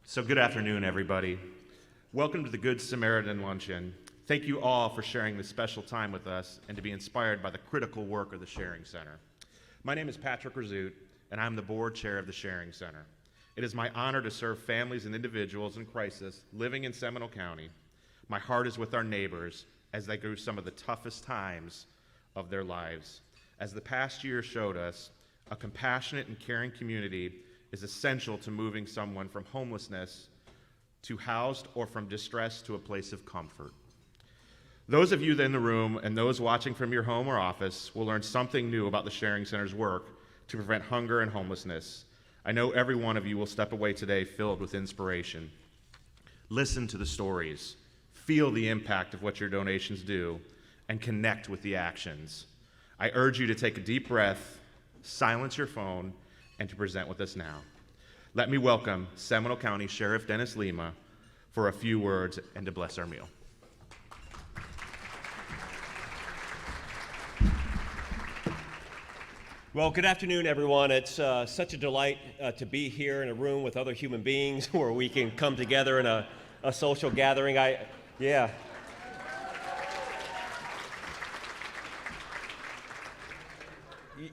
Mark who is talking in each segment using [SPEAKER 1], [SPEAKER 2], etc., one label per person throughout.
[SPEAKER 1] So good afternoon, everybody. Welcome to the Good Samaritan Luncheon. Thank you all for sharing this special time with us and to be inspired by the critical work of the Sharing Center. My name is Patrick Razout, and I'm the board chair of the Sharing Center. It is my honor to serve families and individuals in crisis living in Seminole County. My heart is with our neighbors as they go through some of the toughest times of their lives. As the past year showed us, a compassionate and caring community is essential to moving someone from homelessness to housed or from distress to a place of comfort. Those of you in the room and those watching from your home or office will learn something new about the Sharing Center's work to prevent hunger and homelessness. I know every one of you will step away today filled with inspiration. Listen to the stories, feel the impact of what your donations do, and connect with the actions. I urge you to take a deep breath, silence your phone, and to present with us now. Let me welcome Seminole County Sheriff Dennis Lima for a few words and to bless our meal.
[SPEAKER 2] Well, good afternoon, everyone. It's such a delight to be here in a room with other human beings where we can come together in a social gathering.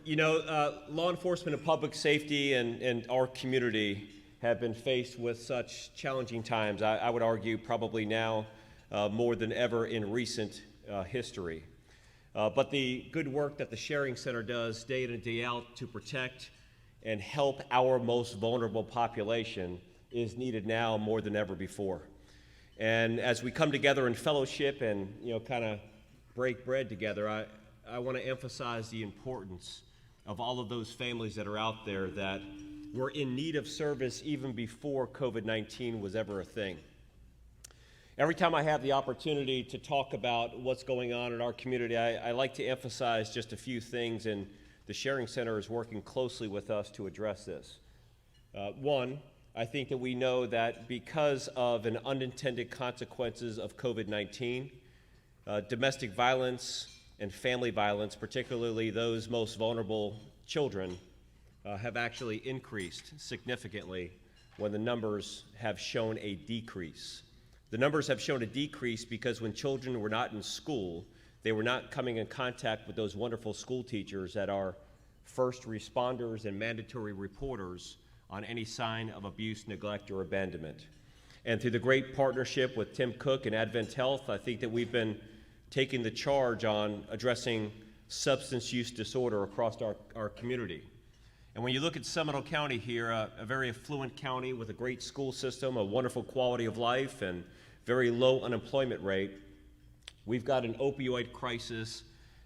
[SPEAKER 2] You know, law enforcement and public safety and our community have been faced with such challenging times. I would argue probably now more than ever in recent history. But the good work that the Sharing Center does day in and day out to protect and help our most vulnerable population is needed now more than ever before. And as we come together in fellowship and kind of break bread together, I want to emphasize the importance of all of those families that are out there that were in need of service even before COVID-19 was ever a thing. Every time I have the opportunity to talk about what's going on in our community, I like to emphasize just a few things, and the Sharing Center is working closely with us to address this. One, I think that we know that because of an unintended consequences of COVID-19, domestic violence and family violence, particularly those most vulnerable children, have actually increased significantly when the numbers have shown a decrease. The numbers have shown a decrease because when children were not in school, they were not coming in contact with those wonderful school teachers that are first responders and mandatory reporters on any sign of abuse, neglect, or abandonment. And through the great partnership with Tim Cook and Advent Health, I think that we've been taking the charge on addressing substance use disorder across our community. And when you look at Seminole County here, a very affluent county with a great school system, a wonderful quality of life, and very low unemployment rate, we've got an opioid crisis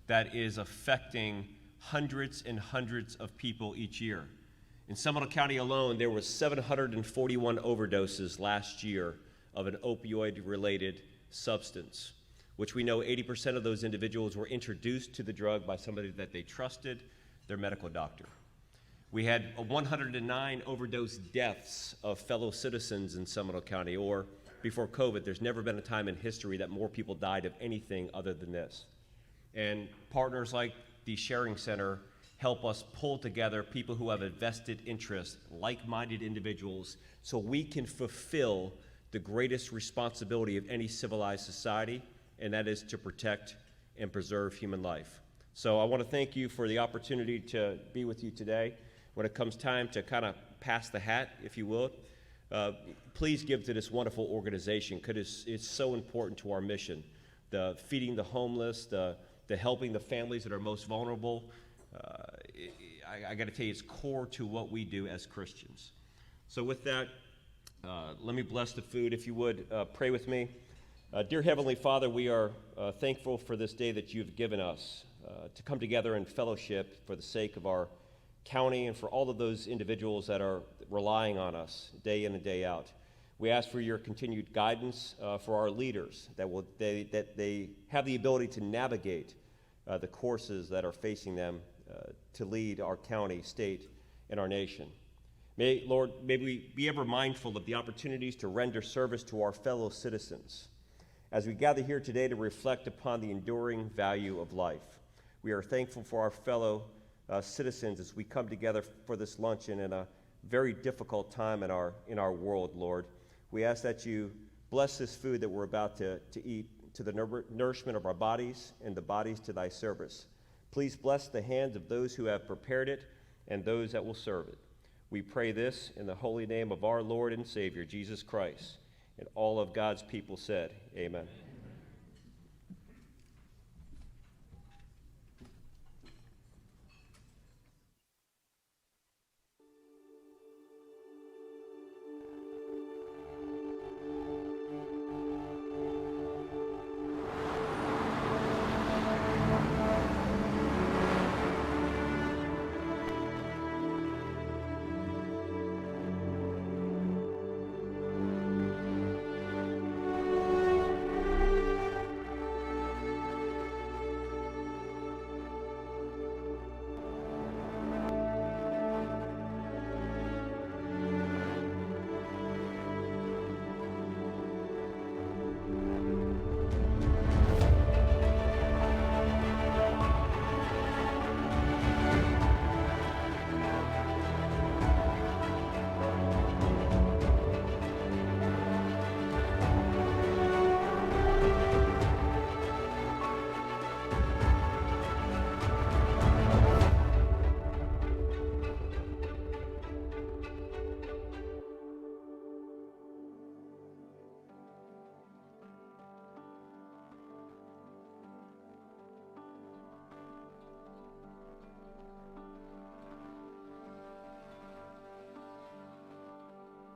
[SPEAKER 2] that is affecting hundreds and hundreds of people each year. In Seminole County alone, there were 741 overdoses last year of an opioid-related substance, which we know 80% of those individuals were introduced to the drug by somebody that they trusted, their medical doctor. We had 109 overdose deaths of fellow citizens in Seminole County, or before COVID, there's never been a time in history that more people died of anything other than this. And partners like the Sharing Center help us pull together people who have a vested interest, like-minded individuals, so we can fulfill the greatest responsibility of any civilized society, and that is to protect and preserve human life. So I want to thank you for the opportunity to be with you today. When it comes time to kind of pass the hat, if you will, please give to this wonderful organization, because it's so important to our mission. The feeding the homeless, the helping the families that are most vulnerable. I got to tell you, it's core to what we do as Christians. So with that, let me bless the food, if you would. Pray with me. Dear Heavenly Father, we are thankful for this day that you've given us to come together in fellowship for the sake of our county and for all of those individuals that are relying on us day in and day out. We ask for your continued guidance for our leaders, that they have the ability to navigate the courses that are facing them to lead our county, state, and our nation. Lord, may we be ever mindful of the opportunities to render service to our fellow citizens as we gather here today to reflect upon the enduring value of life. We are thankful for our fellow citizens as we come together for this luncheon in a very difficult time in our world, Lord. We ask that you bless this food that we're about to eat to the nourishment of our bodies and the bodies to thy service. Please bless the hands of those who have prepared it and those that will serve it. We pray this in the holy name of our Lord and Savior, Jesus Christ. And all of God's people said, amen.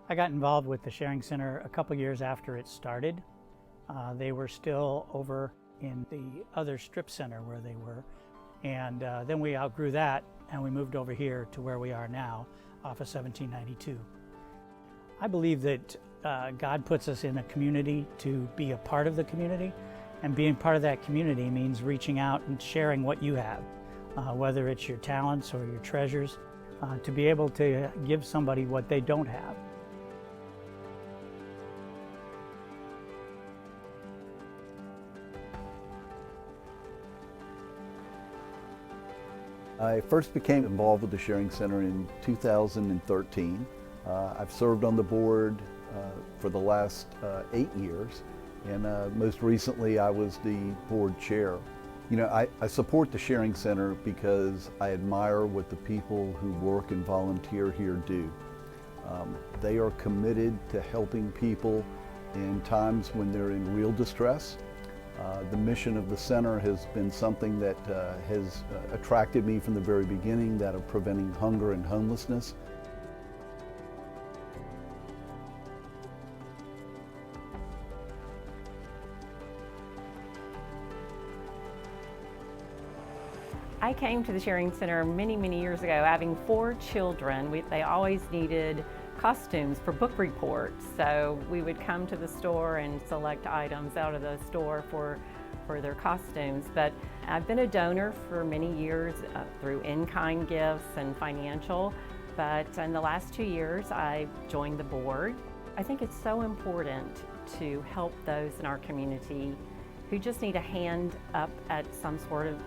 [SPEAKER 3] I got involved with the Sharing Center a couple years after it started. They were still over in the other strip center where they were. And then we outgrew that and we moved over here to where we are now off of 1792. I believe that God puts us in a community to be a part of the community, and being part of that community means reaching out and sharing what you have, whether it's your talents or your treasures, to be able to give somebody what they don't have.
[SPEAKER 4] I first became involved with the Sharing Center in 2013. I've served on the board for the last 8 years, and most recently I was the board chair. You know, I support the Sharing Center because I admire what the people who work and volunteer here do. They are committed to helping people in times when they're in real distress. The mission of the center has been something that has attracted me from the very beginning, that of preventing hunger and homelessness.
[SPEAKER 5] I came to the Sharing Center many years ago having 4 children. They always needed costumes for book reports, so we would come to the store and select items out of the store for their costumes. But I've been a donor for many years through in-kind gifts and financial, but in the last 2 years I joined the board. I think it's so important to help those in our community who just need a hand up at some sort of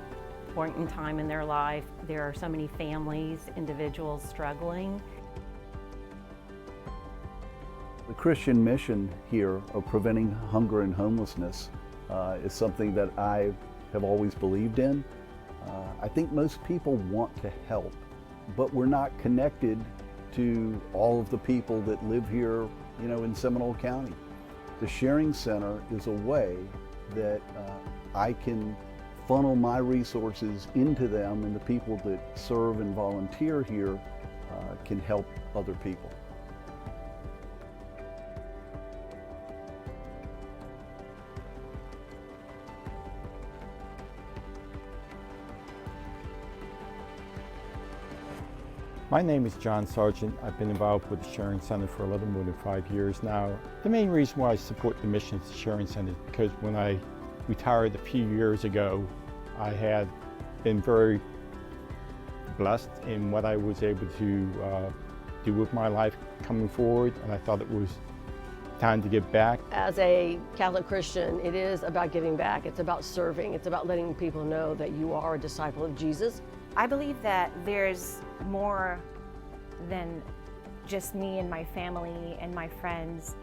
[SPEAKER 5] point in time in their life. There are so many families, individuals struggling.
[SPEAKER 4] The Christian mission here of preventing hunger and homelessness is something that I have always believed in. I think most people want to help, but we're not connected to all of the people that live here, you know, in Seminole County. The Sharing Center is a way that I can funnel my resources into them, and the people that serve and volunteer here can help other people.
[SPEAKER 6] My name is John Sargent. I've been involved with the Sharing Center for a little more than 5 years now. The main reason why I support the mission of the Sharing Center is because when I retired a few years ago, I had been very blessed in what I was able to do with my life coming forward, and I thought it was time to give back.
[SPEAKER 7] As a Catholic Christian, it is about giving back. It's about serving. It's about letting people know that you are a disciple of Jesus.
[SPEAKER 8] I believe that there's more than just me and my family and my friends.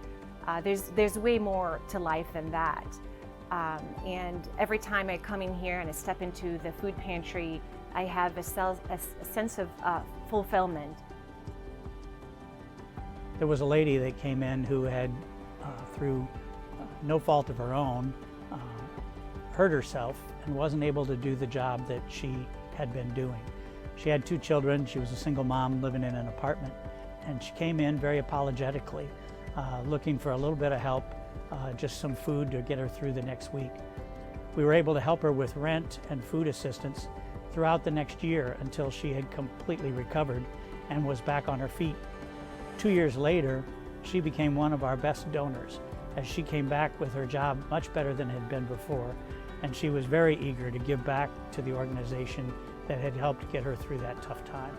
[SPEAKER 8] There's way more to life than that. And every time I come in here and I step into the food pantry, I have a sense of fulfillment.
[SPEAKER 3] There was a lady that came in who had, through no fault of her own, hurt herself and wasn't able to do the job that she had been doing. She had 2 children. She was a single mom living in an apartment, and she came in very apologetically, looking for a little bit of help, just some food to get her through the next week. We were able to help her with rent and food assistance throughout the next year until she had completely recovered and was back on her feet. 2 years later, she became one of our best donors as she came back with her job much better than it had been before, and she was very eager to give back to the organization that had helped get her through that tough time.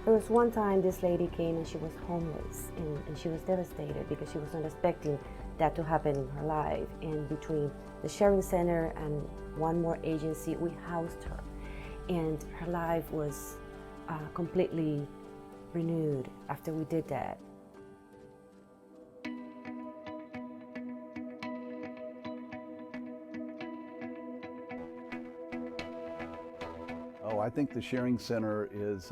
[SPEAKER 9] There was one time this lady came and she was homeless, and she was devastated because she was not expecting that to happen in her life. And between the Sharing Center and one more agency, we housed her, and her life was completely renewed after we did that.
[SPEAKER 4] Oh, I think the Sharing Center is,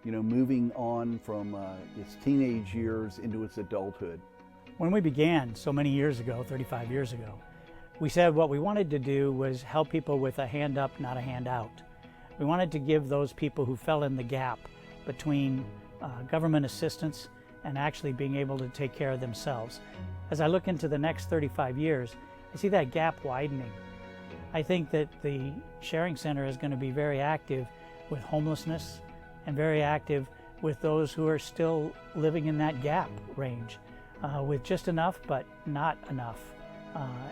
[SPEAKER 4] moving on from its teenage years into its adulthood.
[SPEAKER 3] When we began so many years ago, 35 years ago, we said what we wanted to do was help people with a hand up, not a hand out. We wanted to give those people who fell in the gap between government assistance and actually being able to take care of themselves. As I look into the next 35 years, I see that gap widening. I think that the Sharing Center is going to be very active with homelessness and very active with those who are still living in that gap range, with just enough but not enough.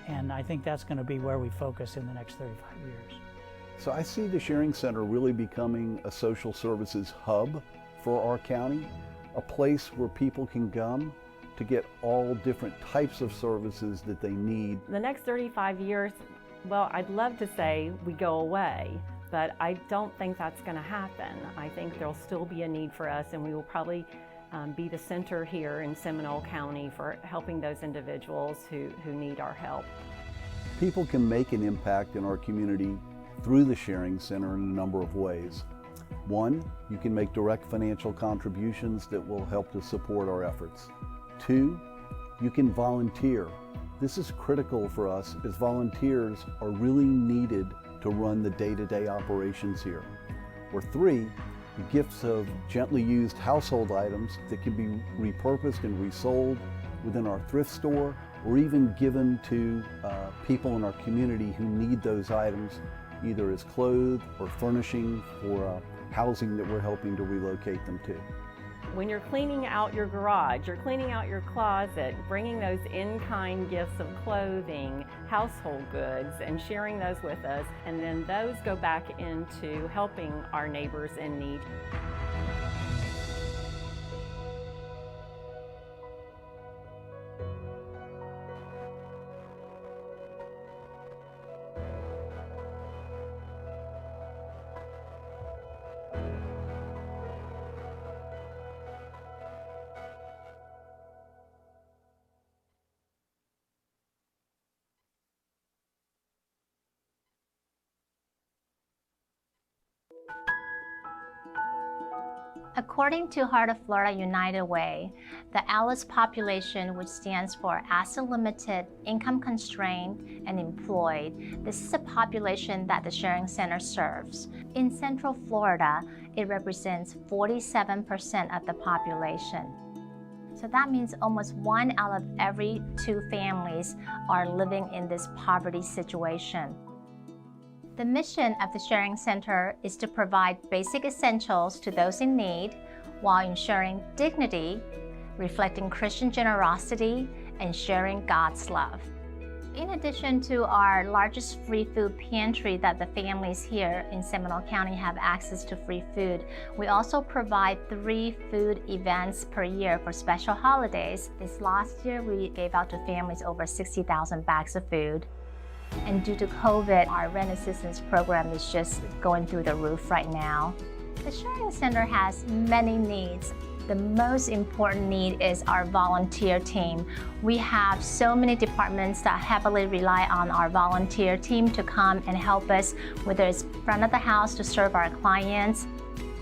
[SPEAKER 3] And I think that's going to be where we focus in the next 35 years.
[SPEAKER 4] So I see the Sharing Center really becoming a social services hub for our county, a place where people can come to get all different types of services that they need.
[SPEAKER 5] The next 35 years, well, I'd love to say we go away, but I don't think that's going to happen. I think there'll still be a need for us, and we will probably be the center here in Seminole County for helping those individuals who need our help.
[SPEAKER 4] People can make an impact in our community through the Sharing Center in a number of ways. One, you can make direct financial contributions that will help to support our efforts. Two, you can volunteer. This is critical for us as volunteers are really needed to run the day-to-day operations here. Or three, the gifts of gently used household items that can be repurposed and resold within our thrift store, or even given to people in our community who need those items, either as clothes or furnishing for housing that we're helping to relocate them to.
[SPEAKER 5] When you're cleaning out your garage, you're cleaning out your closet, bringing those in-kind gifts of clothing, household goods, and sharing those with us, and then those go back into helping our neighbors in need.
[SPEAKER 10] According to Heart of Florida United Way, the ALICE population, which stands for Asset Limited, Income Constrained, and Employed, this is a population that the Sharing Center serves. In Central Florida, it represents 47% of the population. So that means almost 1 out of every 2 families are living in this poverty situation. The mission of the Sharing Center is to provide basic essentials to those in need while ensuring dignity, reflecting Christian generosity, and sharing God's love. In addition to our largest free food pantry that the families here in Seminole County have access to free food, we also provide 3 food events per year for special holidays. This last year, we gave out to families over 60,000 bags of food. And due to COVID, our rent assistance program is just going through the roof right now. The Sharing Center has many needs. The most important need is our volunteer team. We have so many departments that heavily rely on our volunteer team to come and help us, whether it's front of the house to serve our clients,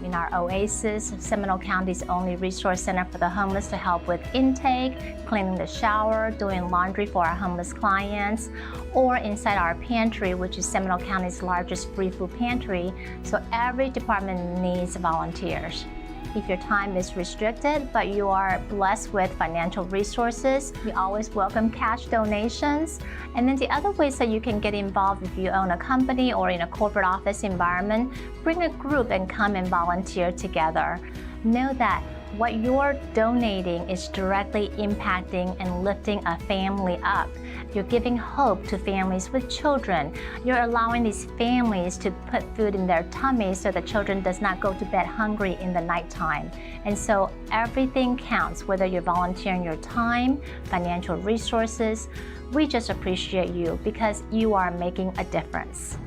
[SPEAKER 10] in our Oasis, Seminole County's only resource center for the homeless, to help with intake, cleaning the shower, doing laundry for our homeless clients, or inside our pantry, which is Seminole County's largest free food pantry. So every department needs volunteers. If your time is restricted, but you are blessed with financial resources, we always welcome cash donations. And then the other ways that you can get involved, if you own a company or in a corporate office environment, bring a group and come and volunteer together. Know that what you're donating is directly impacting and lifting a family up. You're giving hope to families with children. You're allowing these families to put food in their tummies so the children does not go to bed hungry in the nighttime. And so everything counts, whether you're volunteering your time, financial resources. We just appreciate you because you are making a difference.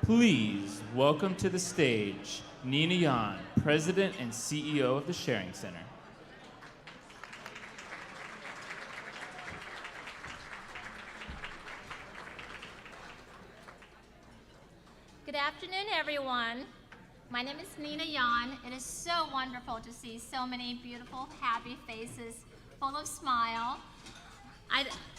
[SPEAKER 11] Please welcome to the stage Nina Yan, President and CEO of the Sharing Center.
[SPEAKER 10] Good afternoon, everyone. My name is Nina Yan. It is so wonderful to see so many beautiful, happy faces full of smile.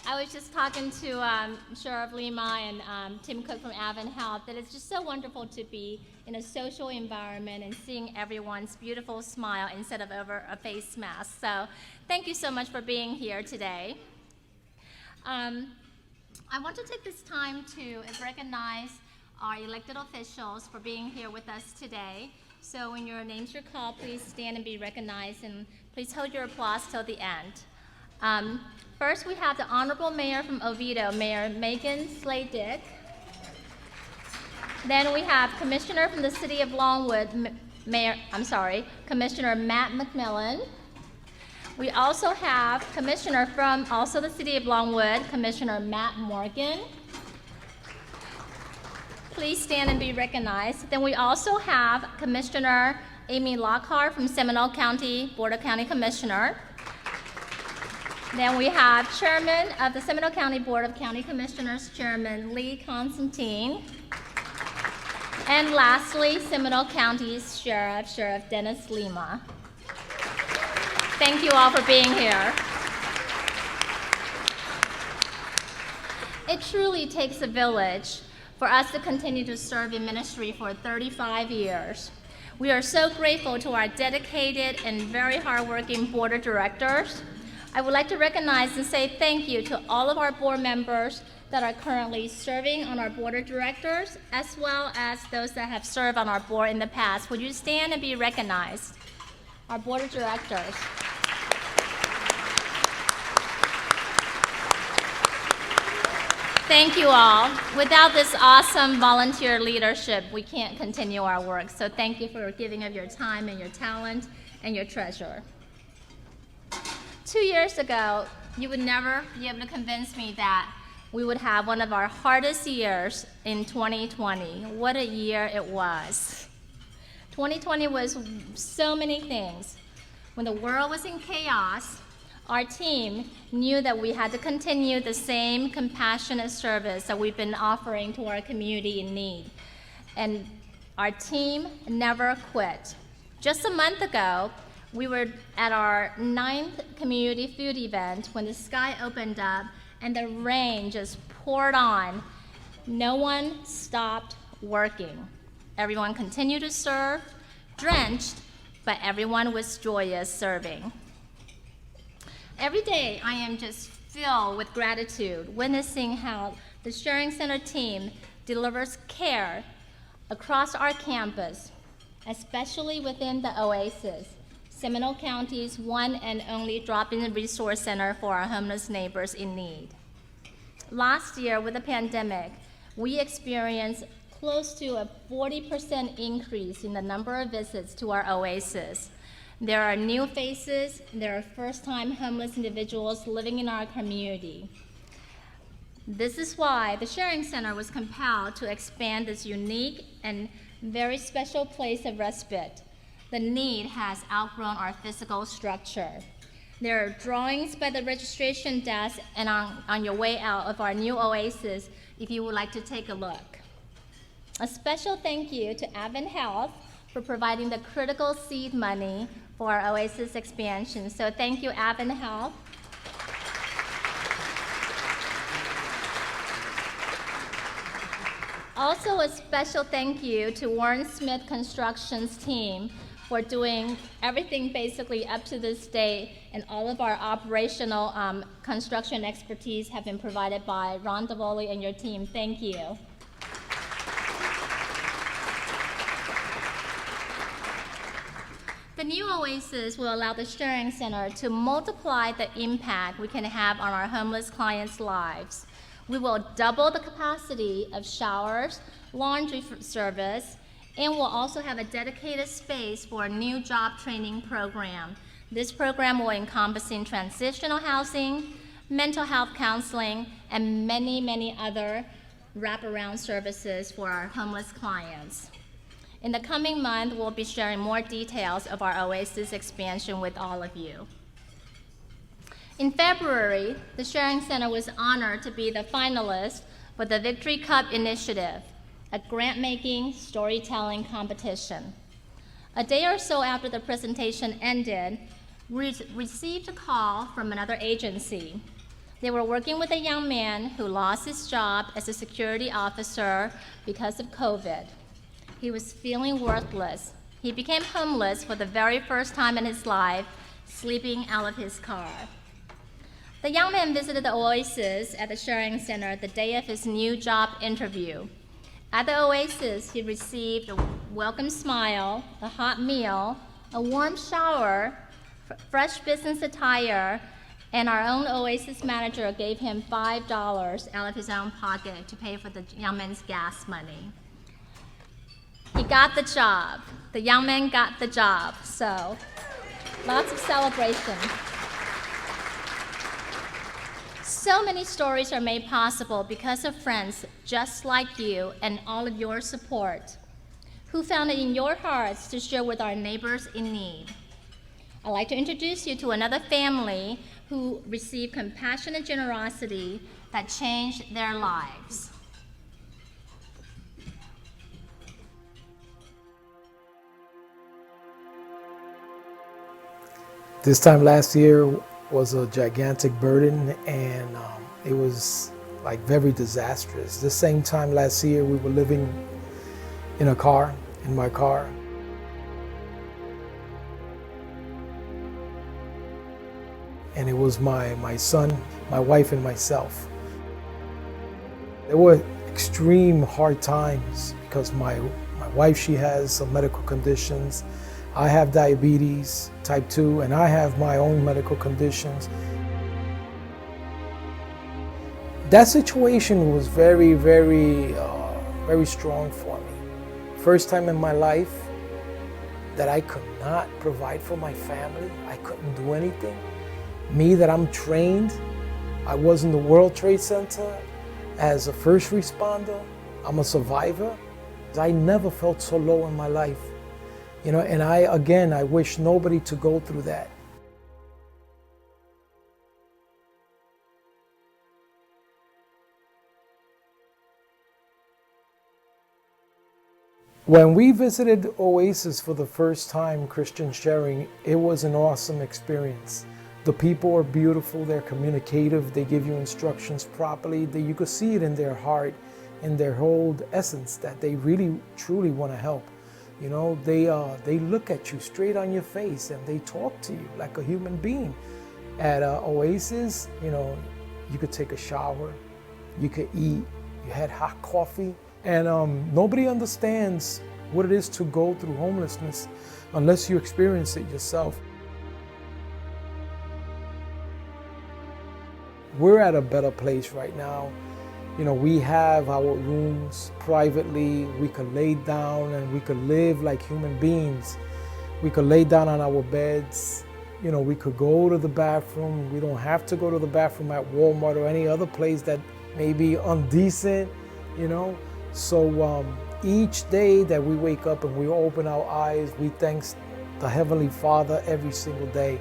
[SPEAKER 10] I was just talking to Sheriff Lima and Tim Cook from Avon Health that it's just so wonderful to be in a social environment and seeing everyone's beautiful smile instead of over a face mask. So thank you so much for being here today. I want to take this time to recognize our elected officials for being here with us today. So when your names are called, please stand and be recognized, and please hold your applause till the end. First, we have the Honorable Mayor from Oviedo, Mayor Megan Slade-Dick. Then we have Commissioner from the City of Longwood, Commissioner Matt McMillan. We also have Commissioner from also the City of Longwood, Commissioner Matt Morgan. Please stand and be recognized. Then we also have Commissioner Amy Lockhart from Seminole County Board of County Commissioner. Then we have Chairman of the Seminole County Board of County Commissioners, Chairman Lee Constantine. And lastly, Seminole County's Sheriff Dennis Lima. Thank you all for being here. It truly takes a village for us to continue to serve in ministry for 35 years. We are so grateful to our dedicated and very hardworking board of directors. I would like to recognize and say thank you to all of our board members that are currently serving on our board of directors, as well as those that have served on our board in the past. Would you stand and be recognized? Our board of directors. Thank you all. Without this awesome volunteer leadership, we can't continue our work. So thank you for giving of your time and your talent and your treasure. 2 years ago, you would never be able to convince me that we would have one of our hardest years in 2020. What a year it was. 2020 was so many things. When the world was in chaos, our team knew that we had to continue the same compassionate service that we've been offering to our community in need. And our team never quit. Just a month ago, we were at our 9th community food event when the sky opened up and the rain just poured on. No one stopped working. Everyone continued to serve, drenched, but everyone was joyous serving. Every day, I am just filled with gratitude, witnessing how the Sharing Center team delivers care across our campus, especially within the Oasis, Seminole County's one and only drop-in resource center for our homeless neighbors in need. Last year, with the pandemic, we experienced close to a 40% increase in the number of visits to our Oasis. There are new faces, there are first-time homeless individuals living in our community. This is why the Sharing Center was compelled to expand this unique and very special place of respite. The need has outgrown our physical structure. There are drawings by the registration desk and on your way out of our new Oasis if you would like to take a look. A special thank you to Avon Health for providing the critical seed money for our Oasis expansion. So thank you, Avon Health. Also a special thank you to Warren Smith Construction's team for doing everything basically up to this day, and all of our operational construction expertise have been provided by Ron Davoli and your team. Thank you. The new Oasis will allow the Sharing Center to multiply the impact we can have on our homeless clients' lives. We will double the capacity of showers, laundry service, and we'll also have a dedicated space for a new job training program. This program will encompass transitional housing, mental health counseling, and many, many other wraparound services for our homeless clients. In the coming month, we'll be sharing more details of our Oasis expansion with all of you. In February, the Sharing Center was honored to be the finalist for the Victory Cup Initiative, a grant-making storytelling competition. A day or so after the presentation ended, we received a call from another agency. They were working with a young man who lost his job as a security officer because of COVID. He was feeling worthless. He became homeless for the very first time in his life, sleeping out of his car. The young man visited the Oasis at the Sharing Center the day of his new job interview. At the Oasis, he received a welcome smile, a hot meal, a warm shower, fresh business attire, and our own Oasis manager gave him $5 out of his own pocket to pay for the young man's gas money. He got the job. The young man got the job, so lots of celebration. So many stories are made possible because of friends just like you and all of your support, who found it in your hearts to share with our neighbors in need. I'd like to introduce you to another family who received compassion and generosity that changed their lives.
[SPEAKER 12] This time last year was a gigantic burden, and it was like very disastrous. The same time last year we were living in a car, in my car. And it was my son, my wife, and myself. There were extreme hard times because my wife, she has some medical conditions. I have diabetes, type 2, and I have my own medical conditions. That situation was very, very strong for me. First time in my life that I could not provide for my family. I couldn't do anything. Me, that I'm trained, I was in the World Trade Center as a first responder. I'm a survivor. I never felt so low in my life. You know, and I wish nobody to go through that. When we visited Oasis for the first time, Christian Sharing, it was an awesome experience. The people are beautiful, they're communicative, they give you instructions properly, that you could see it in their heart, in their whole essence, that they really, truly want to help. You know, they look at you straight on your face and they talk to you like a human being. At Oasis, you know, you could take a shower, you could eat, you had hot coffee, and nobody understands what it is to go through homelessness unless you experience it yourself. We're at a better place right now. You know, we have our rooms privately. We could lay down and we could live like human beings. We could lay down on our beds. You know, we could go to the bathroom. We don't have to go to the bathroom at Walmart or any other place that may be undecent, you know. So each day that we wake up and we open our eyes, we thank the Heavenly Father every single day,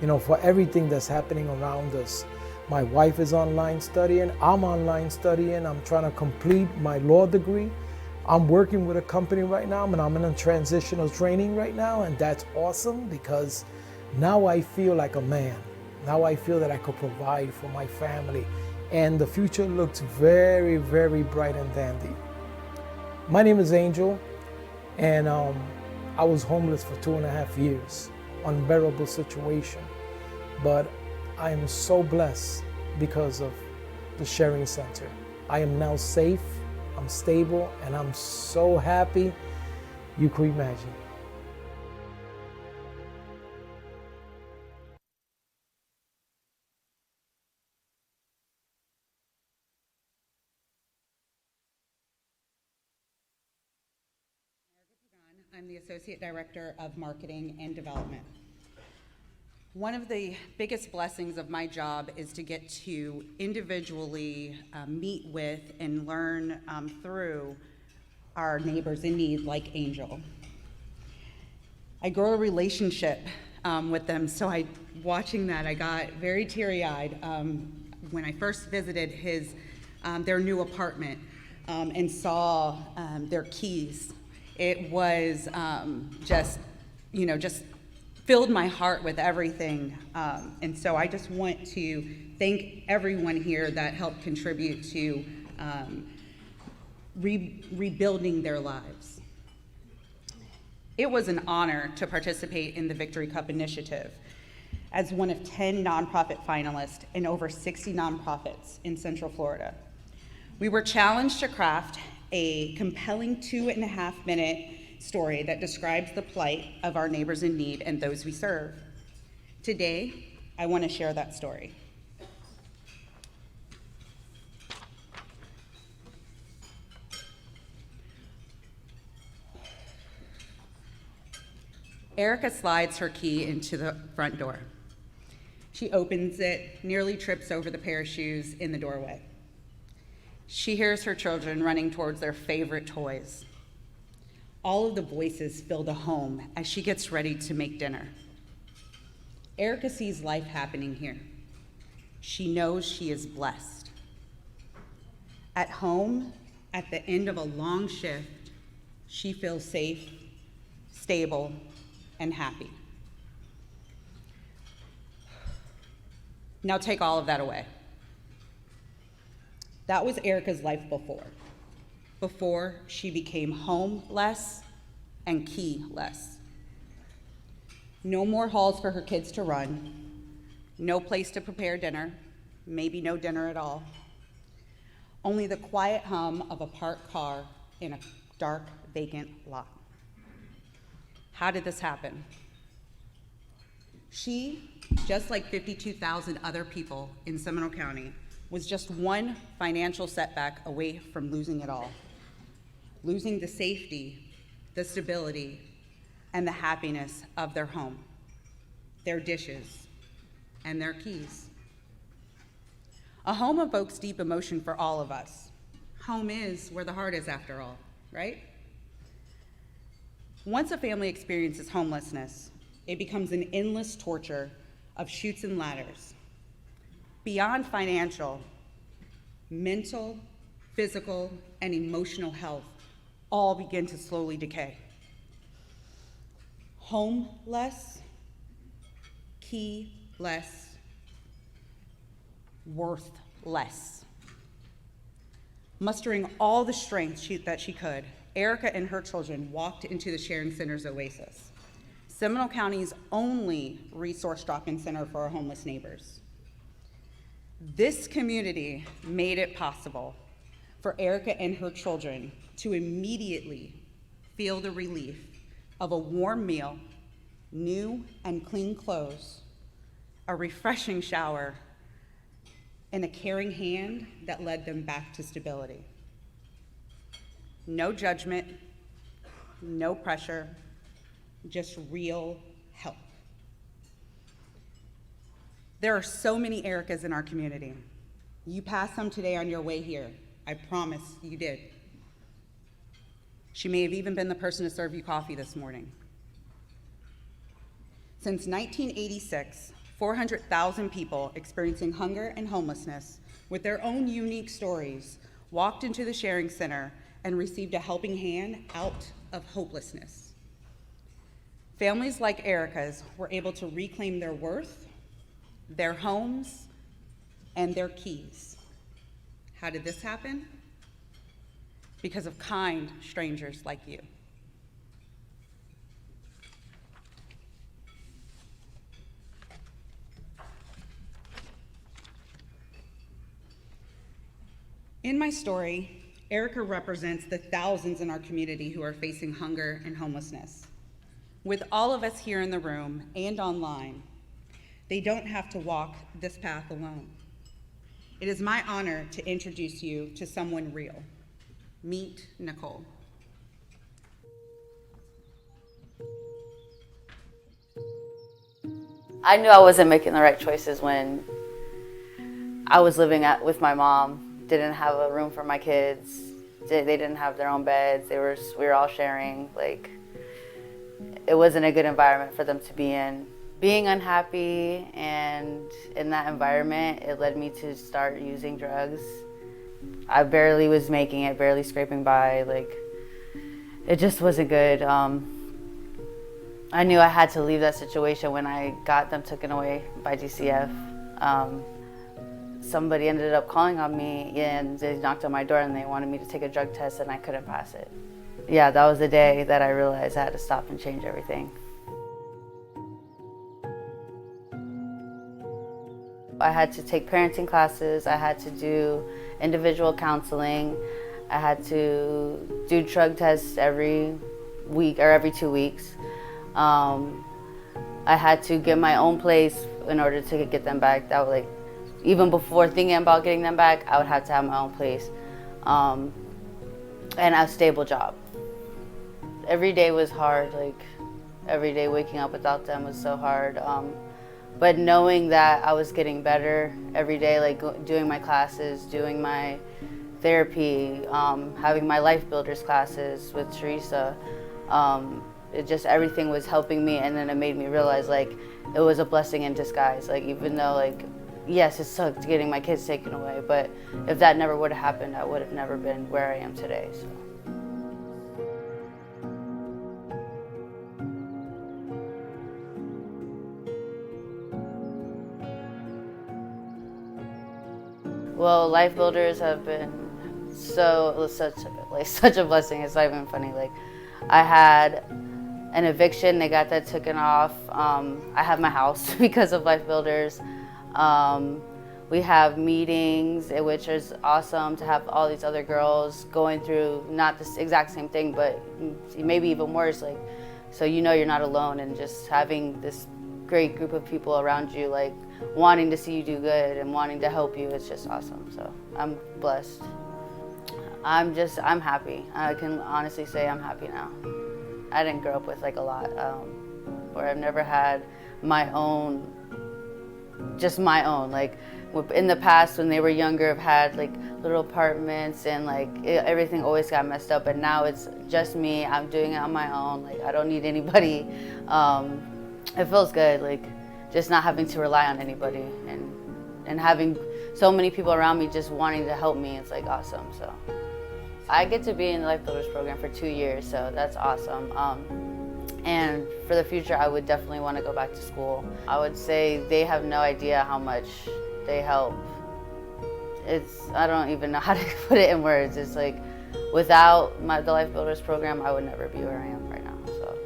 [SPEAKER 12] you know, for everything that's happening around us. My wife is online studying, I'm online studying, I'm trying to complete my law degree. I'm working with a company right now and I'm in a transitional training right now, and that's awesome because now I feel like a man. Now I feel that I could provide for my family, and the future looks very, very bright and dandy. My name is Angel, and I was homeless for 2.5 years, unbearable situation, but I am so blessed because of the Sharing Center. I am now safe, I'm stable, and I'm so happy you could imagine.
[SPEAKER 13] I'm the Associate Director of Marketing and Development. One of the biggest blessings of my job is to get to individually meet with and learn through our neighbors in need like Angel. I grow a relationship with them, so watching that, I got very teary-eyed when I first visited their new apartment and saw their keys. It was just filled my heart with everything. And so I just want to thank everyone here that helped contribute to rebuilding their lives. It was an honor to participate in the Victory Cup initiative as one of 10 nonprofit finalists in over 60 nonprofits in Central Florida. We were challenged to craft a compelling 2.5-minute story that describes the plight of our neighbors in need and those we serve. Today, I want to share that story. Erica slides her key into the front door. She opens it, nearly trips over the pair of shoes in the doorway. She hears her children running towards their favorite toys. All of the voices fill the home as she gets ready to make dinner. Erica sees life happening here. She knows she is blessed. At home, at the end of a long shift, she feels safe, stable, and happy. Now take all of that away. That was Erica's life before she became homeless and keyless. No more halls for her kids to run, no place to prepare dinner, maybe no dinner at all. Only the quiet hum of a parked car in a dark, vacant lot. How did this happen? She, just like 52,000 other people in Seminole County, was just one financial setback away from losing it all. Losing the safety, the stability, and the happiness of their home, their dishes, and their keys. A home evokes deep emotion for all of us. Home is where the heart is, after all, right? Once a family experiences homelessness, it becomes an endless torture of chutes and ladders. Beyond financial, mental, physical, and emotional health all begin to slowly decay. Homeless, keyless, worthless. Mustering all the strength that she could, Erica and her children walked into the Sharing Center's Oasis, Seminole County's only resource drop-in center for our homeless neighbors. This community made it possible for Erica and her children to immediately feel the relief of a warm meal, new and clean clothes, a refreshing shower, and a caring hand that led them back to stability. No judgment, no pressure, just real help. There are so many Ericas in our community. You passed some today on your way here. I promise you did. She may have even been the person to serve you coffee this morning. Since 1986, 400,000 people experiencing hunger and homelessness with their own unique stories walked into the Sharing Center and received a helping hand out of hopelessness. Families like Erica's were able to reclaim their worth, their homes, and their keys. How did this happen? Because of kind strangers like you. In my story, Erica represents the thousands in our community who are facing hunger and homelessness. With all of us here in the room and online, they don't have to walk this path alone. It is my honor to introduce you to someone real. Meet Nicole.
[SPEAKER 14] I knew I wasn't making the right choices when I was living with my mom, didn't have a room for my kids. They didn't have their own beds. We were all sharing. Like, it wasn't a good environment for them to be in. Being unhappy and in that environment, it led me to start using drugs. I barely was making it, barely scraping by. Like, it just wasn't good. I knew I had to leave that situation when I got them taken away by GCF. Somebody ended up calling on me and they knocked on my door and they wanted me to take a drug test and I couldn't pass it. Yeah, that was the day that I realized I had to stop and change everything. I had to take parenting classes, I had to do individual counseling, I had to do drug tests every week or every 2 weeks. I had to get my own place in order to get them back. That was like, even before thinking about getting them back, I would have to have my own place and a stable job. Every day was hard. Like, every day waking up without them was so hard. But knowing that I was getting better every day, like doing my classes, doing my therapy, having my Life Builders classes with Teresa, it just, everything was helping me, and then it made me realize, like, it was a blessing in disguise. Like, even though, like, yes, it sucked getting my kids taken away, but if that never would have happened, I would have never been where I am today, so. Well, Life Builders have been such a blessing. It's not even funny. Like, I had an eviction, they got that taken off. I have my house because of Life Builders. We have meetings, which is awesome to have all these other girls going through not the exact same thing, but maybe even worse. Like, so you know you're not alone, and just having this great group of people around you, like wanting to see you do good and wanting to help you, it's just awesome. So I'm blessed. I'm happy. I can honestly say I'm happy now. I didn't grow up with like a lot, where I've never had my own, like in the past when they were younger, I've had like little apartments and like everything always got messed up, and now it's just me. I'm doing it on my own. Like, I don't need anybody. It feels good, like just not having to rely on anybody, and having so many people around me just wanting to help me. It's like awesome. So I get to be in the Life Builders program for 2 years, so that's awesome. And for the future, I would definitely want to go back to school. I would say they have no idea how much they help. I don't even know how to put it in words. It's like, without the Life Builders program, I would never be where I am right now, so.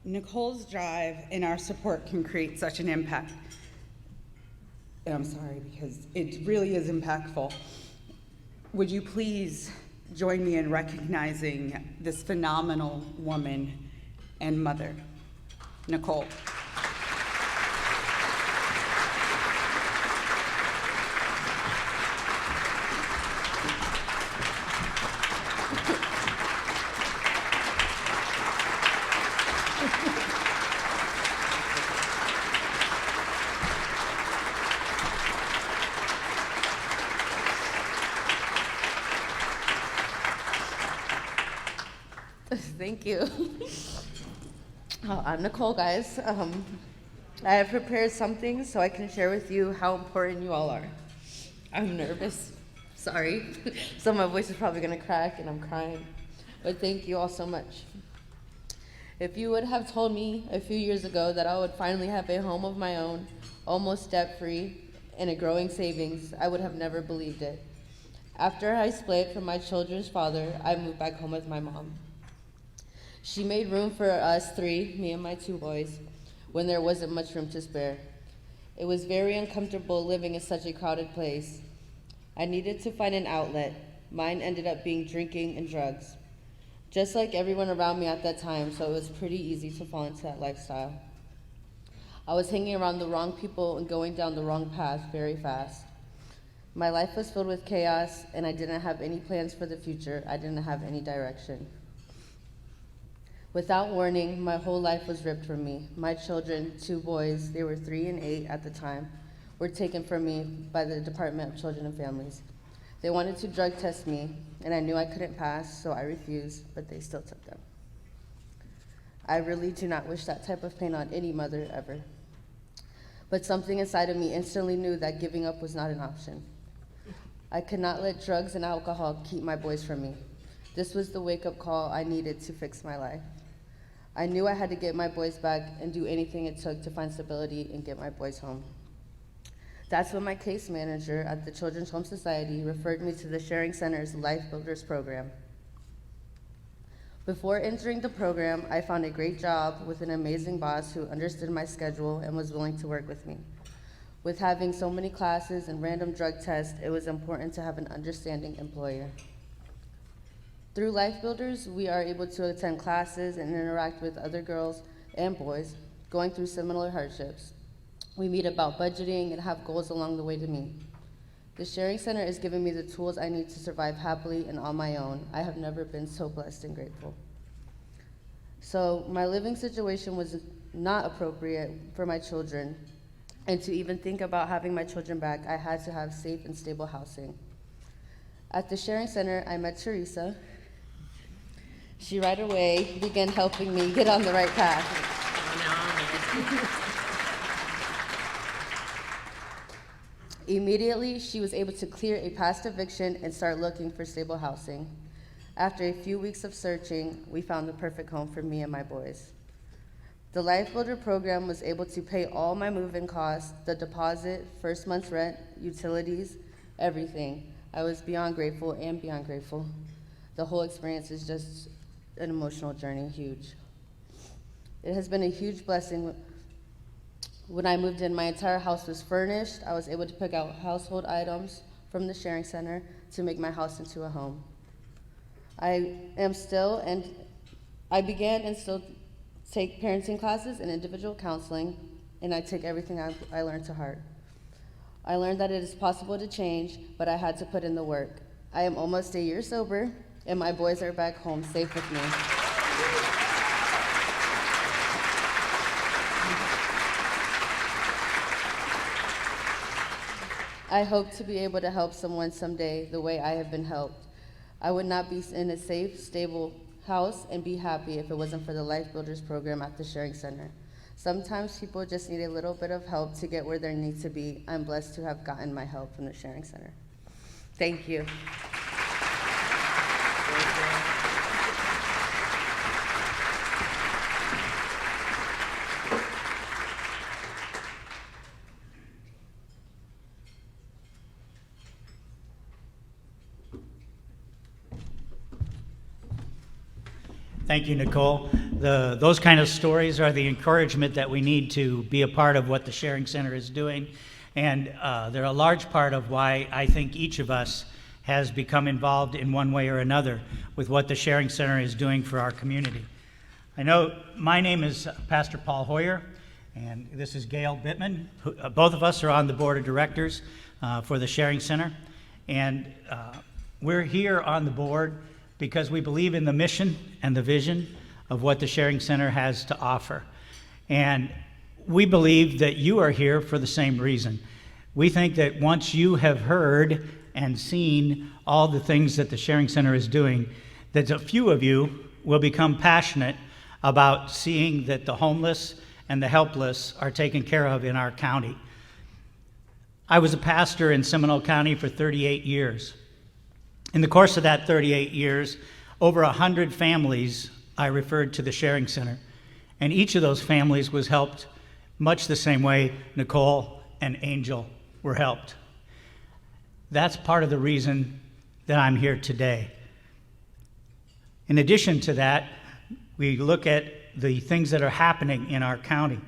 [SPEAKER 13] Nicole's drive and our support can create such an impact. And I'm sorry, because it really is impactful. Would you please join me in recognizing this phenomenal woman and mother, Nicole.
[SPEAKER 15] Thank you. I'm Nicole, guys. I have prepared something so I can share with you how important you all are. I'm nervous. Sorry. So my voice is probably going to crack and I'm crying. But thank you all so much. If you would have told me a few years ago that I would finally have a home of my own, almost debt-free, and a growing savings, I would have never believed it. After I split from my children's father, I moved back home with my mom. She made room for us three, me and my two boys, when there wasn't much room to spare. It was very uncomfortable living in such a crowded place. I needed to find an outlet. Mine ended up being drinking and drugs, just like everyone around me at that time, so it was pretty easy to fall into that lifestyle. I was hanging around the wrong people and going down the wrong path very fast. My life was filled with chaos, and I didn't have any plans for the future. I didn't have any direction. Without warning, my whole life was ripped from me. My children, 2 boys, they were 3 and 8 at the time, were taken from me by the Department of Children and Families. They wanted to drug test me, and I knew I couldn't pass, so I refused, but they still took them. I really do not wish that type of pain on any mother ever. But something inside of me instantly knew that giving up was not an option. I could not let drugs and alcohol keep my boys from me. This was the wake-up call I needed to fix my life. I knew I had to get my boys back and do anything it took to find stability and get my boys home. That's when my case manager at the Children's Home Society referred me to the Sharing Center's Life Builders program. Before entering the program, I found a great job with an amazing boss who understood my schedule and was willing to work with me. With having so many classes and random drug tests, it was important to have an understanding employer. Through Life Builders, we are able to attend classes and interact with other girls and boys going through similar hardships. We meet about budgeting and have goals along the way to meet. The Sharing Center is giving me the tools I need to survive happily and on my own. I have never been so blessed and grateful. So my living situation was not appropriate for my children, and to even think about having my children back, I had to have safe and stable housing. At the Sharing Center, I met Teresa. She right away began helping me get on the right path. Immediately, she was able to clear a past eviction and start looking for stable housing. After a few weeks of searching, we found the perfect home for me and my boys. The Life Builder program was able to pay all my move-in costs, the deposit, first month's rent, utilities, everything. I was beyond grateful and beyond grateful. The whole experience is just an emotional journey, huge. It has been a huge blessing. When I moved in, my entire house was furnished. I was able to pick out household items from the Sharing Center to make my house into a home. I began and still take parenting classes and individual counseling, and I take everything I learned to heart. I learned that it is possible to change, but I had to put in the work. I am almost a year sober, and my boys are back home safe with me. I hope to be able to help someone someday the way I have been helped. I would not be in a safe, stable house and be happy if it wasn't for the Life Builders program at the Sharing Center. Sometimes people just need a little bit of help to get where they need to be. I'm blessed to have gotten my help from the Sharing Center. Thank you.
[SPEAKER 3] Thank you, Nicole. Those kind of stories are the encouragement that we need to be a part of what the Sharing Center is doing. And they're a large part of why I think each of us has become involved in one way or another with what the Sharing Center is doing for our community. I know my name is Pastor Paul Hoyer, and this is Gail Bittman. Both of us are on the board of directors for the Sharing Center. And we're here on the board because we believe in the mission and the vision of what the Sharing Center has to offer. And we believe that you are here for the same reason. We think that once you have heard and seen all the things that the Sharing Center is doing, that a few of you will become passionate about seeing that the homeless and the helpless are taken care of in our county. I was a pastor in Seminole County for 38 years. In the course of that 38 years, over 100 families I referred to the Sharing Center, and each of those families was helped much the same way Nicole and Angel were helped. That's part of the reason that I'm here today. In addition to that, we look at the things that are happening in our county.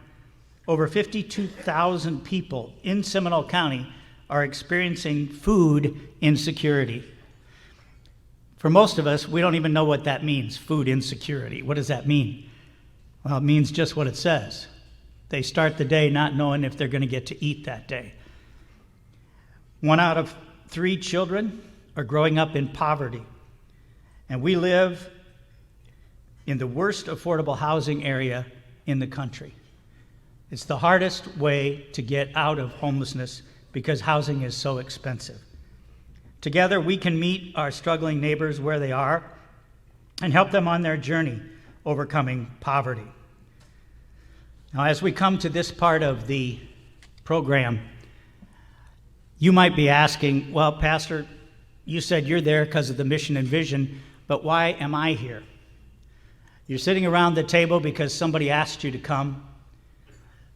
[SPEAKER 3] Over 52,000 people in Seminole County are experiencing food insecurity. For most of us, we don't even know what that means, food insecurity. What does that mean? Well, it means just what it says. They start the day not knowing if they're going to get to eat that day. 1 out of 3 children are growing up in poverty, and we live in the worst affordable housing area in the country. It's the hardest way to get out of homelessness because housing is so expensive. Together, we can meet our struggling neighbors where they are and help them on their journey overcoming poverty. Now, as we come to this part of the program, you might be asking, well, Pastor, you said you're there because of the mission and vision, but why am I here? You're sitting around the table because somebody asked you to come,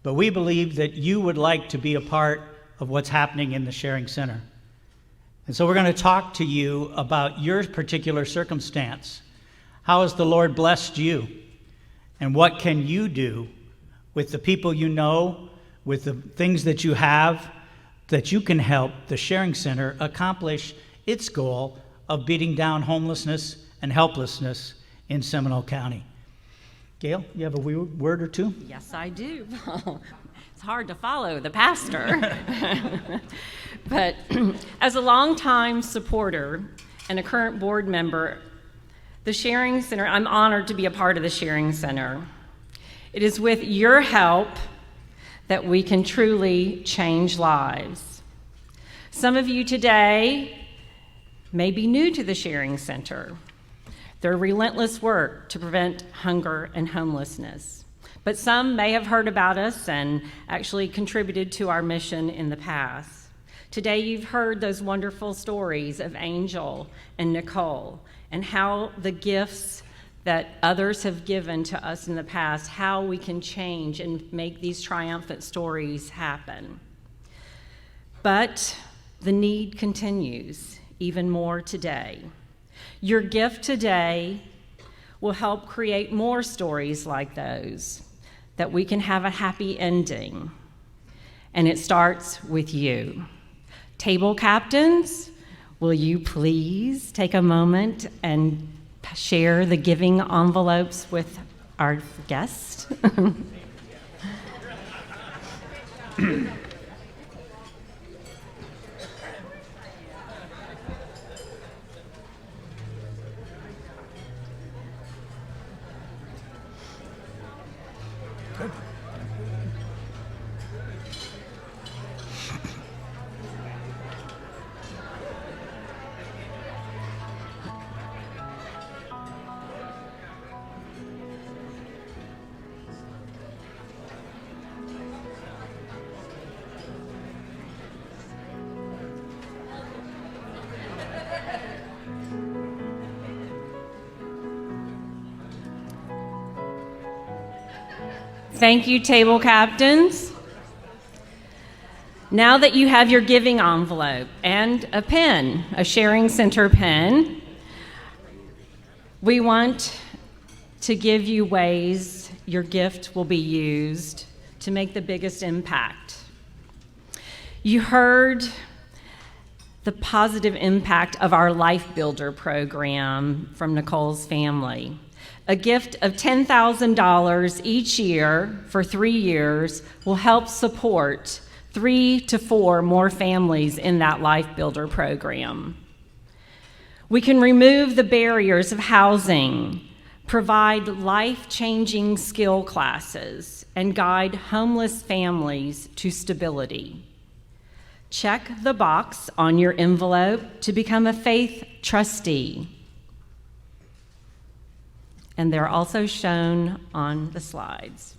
[SPEAKER 3] but we believe that you would like to be a part of what's happening in the Sharing Center. And so we're going to talk to you about your particular circumstance. How has the Lord blessed you? And what can you do with the people you know, with the things that you have, that you can help the Sharing Center accomplish its goal of beating down homelessness and helplessness in Seminole County? Gail, you have a word or two?
[SPEAKER 5] Yes, I do. It's hard to follow the pastor. But as a longtime supporter and a current board member, the Sharing Center, I'm honored to be a part of the Sharing Center. It is with your help that we can truly change lives. Some of you today may be new to the Sharing Center. Their relentless work to prevent hunger and homelessness. But some may have heard about us and actually contributed to our mission in the past. Today you've heard those wonderful stories of Angel and Nicole and how the gifts that others have given to us in the past, how we can change and make these triumphant stories happen. But the need continues even more today. Your gift today will help create more stories like those, that we can have a happy ending. And it starts with you. Table captains, will you please take a moment and share the giving envelopes with our guests? Thank you, table captains. Now that you have your giving envelope and a pen, a Sharing Center pen, we want to give you ways your gift will be used to make the biggest impact. You heard the positive impact of our Life Builder program from Nicole's family. A gift of $10,000 each year for 3 years will help support 3 to 4 more families in that Life Builder program. We can remove the barriers of housing, provide life-changing skill classes, and guide homeless families to stability. Check the box on your envelope to become a faith trustee. And they're also shown on the slides.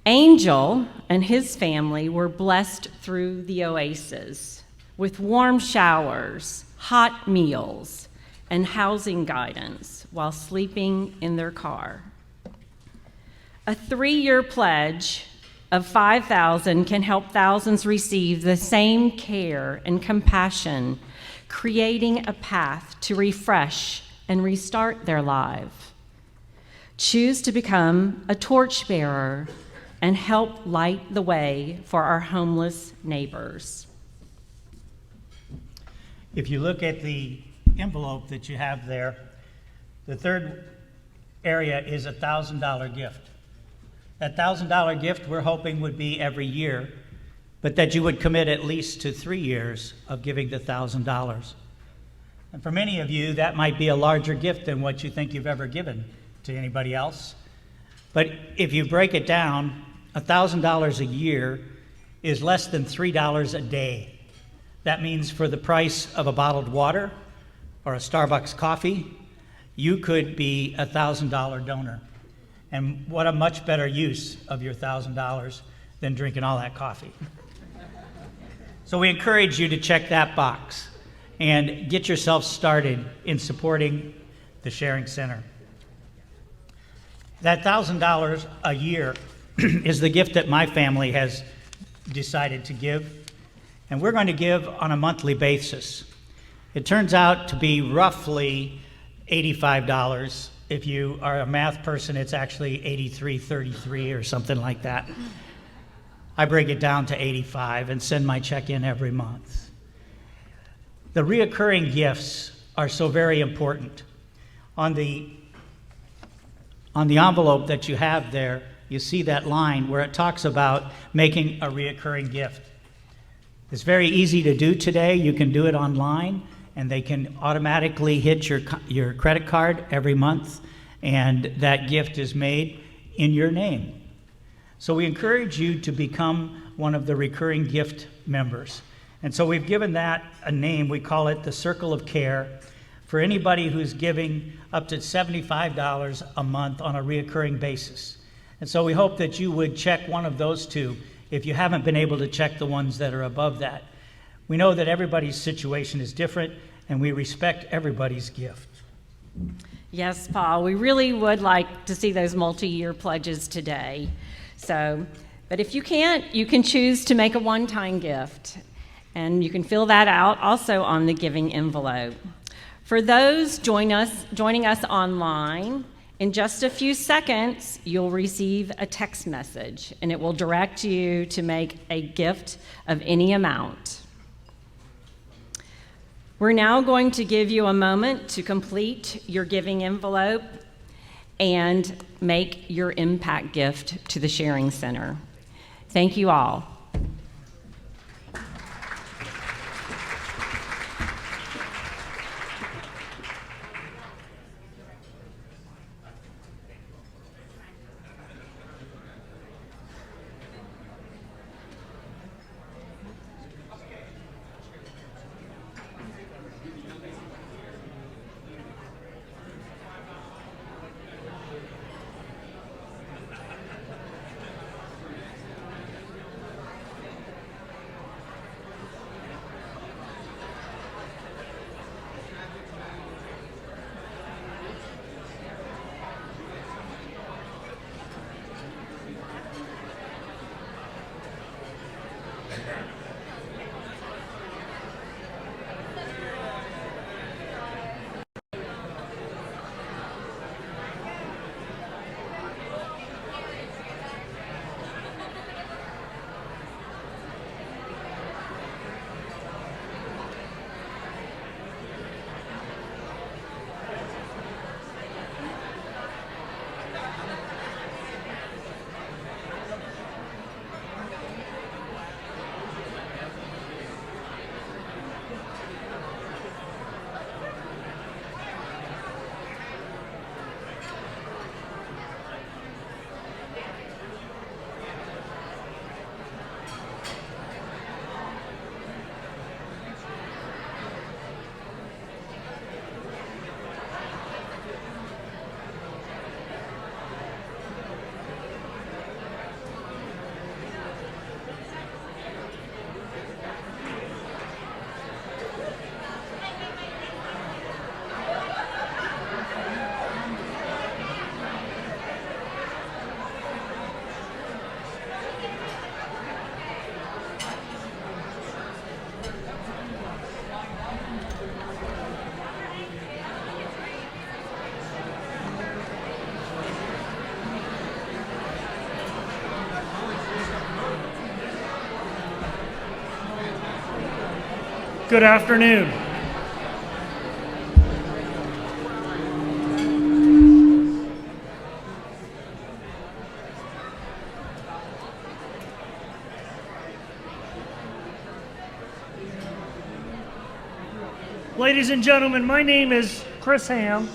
[SPEAKER 5] Angel and his family were blessed through the Oasis with warm showers, hot meals, and housing guidance while sleeping in their car. A 3-year pledge of $5,000 can help thousands receive the same care and compassion, creating a path to refresh and restart their life. Choose to become a torchbearer and help light the way for our homeless neighbors.
[SPEAKER 3] If you look at the envelope that you have there, the third area is a $1,000 gift. That $1,000 gift we're hoping would be every year but that you would commit at least to 3 years of giving the $1,000. And for many of you, that might be a larger gift than what you think you've ever given to anybody else. But if you break it down, $1,000 a year is less than $3 a day. That means for the price of a bottled water or a Starbucks coffee, you could be a $1,000 donor. And what a much better use of your $1,000 than drinking all that coffee. So we encourage you to check that box and get yourself started in supporting the Sharing Center. That $1,000 a year is the gift that my family has decided to give, and we're going to give on a monthly basis. It turns out to be roughly $85. If you are a math person, it's actually $83.33 or something like that. I break it down to $85 and send my check in every month. The reoccurring gifts are so very important. On the envelope that you have there, you see that line where it talks about making a reoccurring gift. It's very easy to do today. You can do it online, and they can automatically hit your credit card every month, and that gift is made in your name. So we encourage you to become one of the recurring gift members. And so we've given that a name. We call it the Circle of Care for anybody who's giving up to $75 a month on a reoccurring basis. And so we hope that you would check one of those two if you haven't been able to check the ones that are above that. We know that everybody's situation is different, and we respect everybody's gift.
[SPEAKER 5] Yes, Paul, we really would like to see those multi-year pledges today. But if you can't, you can choose to make a one-time gift, and you can fill that out also on the giving envelope. For those joining us online, in just a few seconds, you'll receive a text message, and it will direct you to make a gift of any amount. We're now going to give you a moment to complete your giving envelope and make your impact gift to the Sharing Center. Thank you all.
[SPEAKER 16] Good afternoon. Ladies and gentlemen, my name is Chris Ham,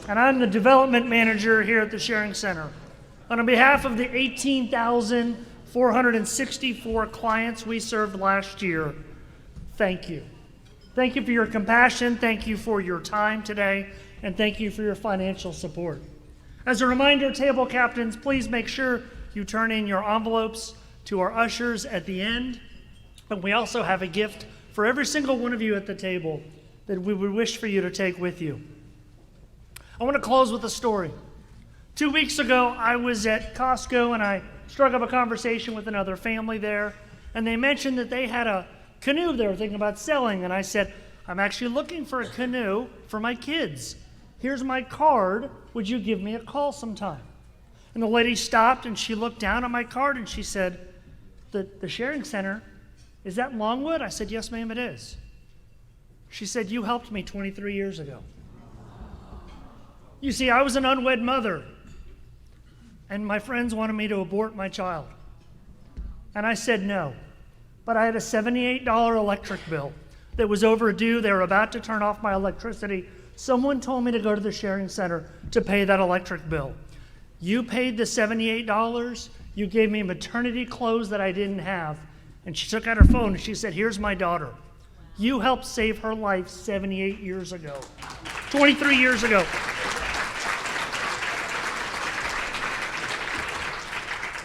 [SPEAKER 16] and I'm the development manager here at the Sharing Center. On behalf of the 18,464 clients we served last year, thank you. Thank you for your compassion, thank you for your time today, and thank you for your financial support. As a reminder, table captains, please make sure you turn in your envelopes to our ushers at the end. And we also have a gift for every single one of you at the table that we would wish for you to take with you. I want to close with a story. 2 weeks ago, I was at Costco and I struck up a conversation with another family there, and they mentioned that they had a canoe they were thinking about selling, and I said, I'm actually looking for a canoe for my kids. Here's my card. Would you give me a call sometime? And the lady stopped and she looked down at my card and she said, the Sharing Center, is that in Longwood? I said, yes, ma'am, it is. She said, you helped me 23 years ago. You see, I was an unwed mother, and my friends wanted me to abort my child. And I said no. But I had a $78 electric bill that was overdue. They were about to turn off my electricity. Someone told me to go to the Sharing Center to pay that electric bill. You paid the $78. You gave me maternity clothes that I didn't have. And she took out her phone and she said, here's my daughter. You helped save her life 78 years ago, 23 years ago.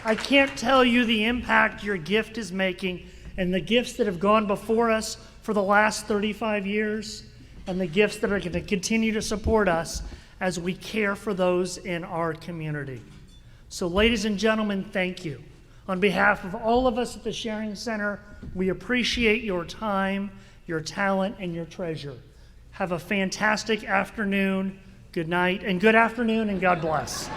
[SPEAKER 16] I can't tell you the impact your gift is making, and the gifts that have gone before us for the last 35 years, and the gifts that are going to continue to support us as we care for those in our community. So ladies and gentlemen, thank you. On behalf of all of us at the Sharing Center, we appreciate your time, your talent, and your treasure. Have a fantastic afternoon, good night, and good afternoon, and God bless.